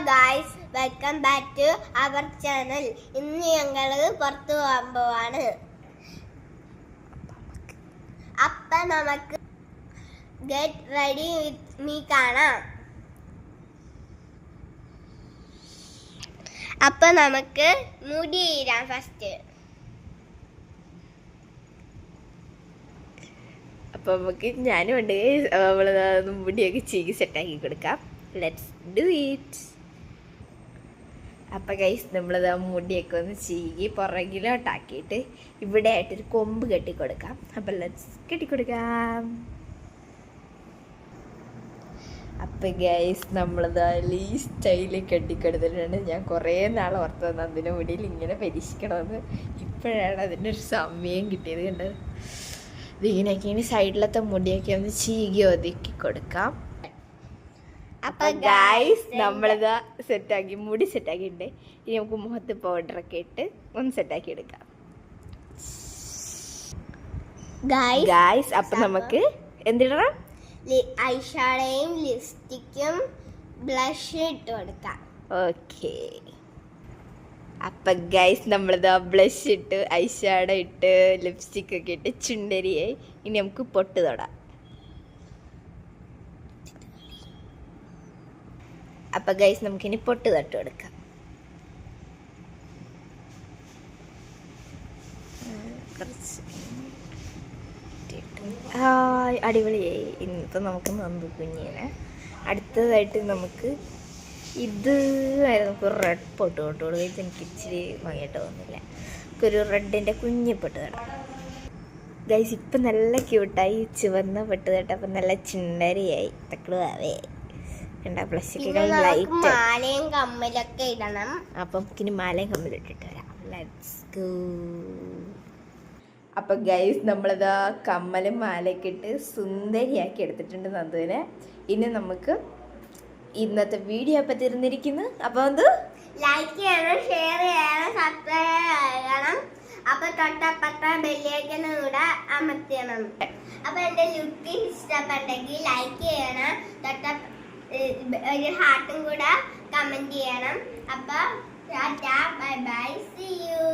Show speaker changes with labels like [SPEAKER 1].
[SPEAKER 1] Guys, welcome back to our channel. ഇന്ന് ഞങ്ങള് പുറത്തു പോകാൻ പോവാണ്. അപ്പൊ നമുക്ക് ഗെറ്റ് റെഡി വിത്ത് മീ കാണാം. അപ്പൊ നമുക്ക് മുടി ഇടാം ഫസ്റ്റ്.
[SPEAKER 2] അപ്പൊ നമുക്ക് ഞാനും ഉണ്ട് നമ്മള് മുടിയൊക്കെ ചീകി സെറ്റാക്കി കൊടുക്കാം. Let's do it. അപ്പം ഗൈസ് നമ്മളിത് മുടിയൊക്കെ ഒന്ന് ചീകി പുറകിലോട്ടാക്കിയിട്ട് ഇവിടെ ആയിട്ടൊരു കൊമ്പ് കെട്ടിക്കൊടുക്കാം. അപ്പം ലെറ്റ്സ് കെട്ടിക്കൊടുക്കാം. അപ്പം ഗൈസ് നമ്മളിത് ഈ സ്റ്റൈലിൽ കെട്ടിക്കൊടുത്തിട്ടുണ്ട്. ഞാൻ കുറേ നാൾ ഓർത്ത് വന്നു അതിൻ്റെ മുടിയിൽ ഇങ്ങനെ പരീക്ഷിക്കണമെന്ന്. ഇപ്പോഴാണ് അതിൻ്റെ ഒരു സമയം കിട്ടിയത്. കണ്ടത് ഇതിങ്ങനെയൊക്കെ ഇനി സൈഡിലത്തെ മുടിയൊക്കെ ഒന്ന് ചീകി ഒതുക്കി കൊടുക്കാം. അപ്പൊ ഗൈസ് നമ്മളിതാ സെറ്റാക്കി മുടി സെറ്റാക്കിയിട്ടുണ്ട്. ഇനി നമുക്ക് മുഖത്ത് പൗഡറൊക്കെ ഇട്ട് ഒന്ന് സെറ്റാക്കി എടുക്കാം. ഗൈസ് അപ്പൊ നമുക്ക് എന്തിടണം?
[SPEAKER 1] ഐഷാഡോയും ലിപ്സ്റ്റിക്കും ബ്ലഷ് ഇട്ട് കൊടുക്കാം.
[SPEAKER 2] ഓക്കെ. അപ്പൊ ഗൈസ് നമ്മളിതാ ബ്ലഷ് ഇട്ട് ഐഷാഡോ ഇട്ട് ലിപ്സ്റ്റിക് ഒക്കെ ഇട്ട് ചുണ്ടരിയായി. ഇനി നമുക്ക് പൊട്ട് തൊടാം. അപ്പൊ ഗൈസ് നമുക്കിനി പൊട്ട് തൊട്ട് കൊടുക്കാം. അടിപൊളിയായി. ഇന്നത്തെ നമുക്ക് നന്ദു കുഞ്ഞിനെ. അടുത്തതായിട്ട് നമുക്ക് ഇത് നമുക്ക് റെഡ് പൊട്ട് തൊട്ട് കൊടുക്കുക. എനിക്ക് ഇച്ചിരി ഭംഗിയായിട്ട് തോന്നുന്നില്ല. നമുക്കൊരു റെഡിൻ്റെ കുഞ്ഞി പൊട്ട് തൊടാം. ഗൈസ് ഇപ്പം നല്ല ക്യൂട്ടായി. ചുവന്ന പൊട്ട് തൊട്ടപ്പം നല്ല ചുണ്ടരിയായി. തക്കളുവാവേ
[SPEAKER 1] മാലയും കമ്മലൊക്കെ ഇടണം.
[SPEAKER 2] അപ്പം ഇനി മാലയും കമ്മലും ഇട്ടിട്ട് വരാം. Let's go. അപ്പൊ ഗൈസ് നമ്മളിതാ കമ്മലും മാലയൊക്കെ ഇട്ട് സുന്ദരിയാക്കി എടുത്തിട്ടുണ്ട് നന്ദുവിനെ. ഇനി നമുക്ക് ഇന്നത്തെ വീഡിയോ അപ്പം തീർന്നിരിക്കുന്നു. അപ്പൊ എന്ത്
[SPEAKER 1] ലൈക്ക് ചെയ്യണം, ഷെയർ ചെയ്യണം, സബ്സ്ക്രൈബ് ചെയ്യണം. അപ്പൊ തൊട്ടപ്പുറത്ത ബെല്ലൈക്കനും കൂടെ അമർത്തണം. അപ്പൊ എന്റെ ലുക്ക് ഇഷ്ടപ്പെട്ടെങ്കിൽ ലൈക്ക് ചെയ്യണം, ഒരു ഹാർട്ടും കൂടെ കമന്റ് ചെയ്യണം. അപ്പൊ ബൈ ബൈ, സീ യു.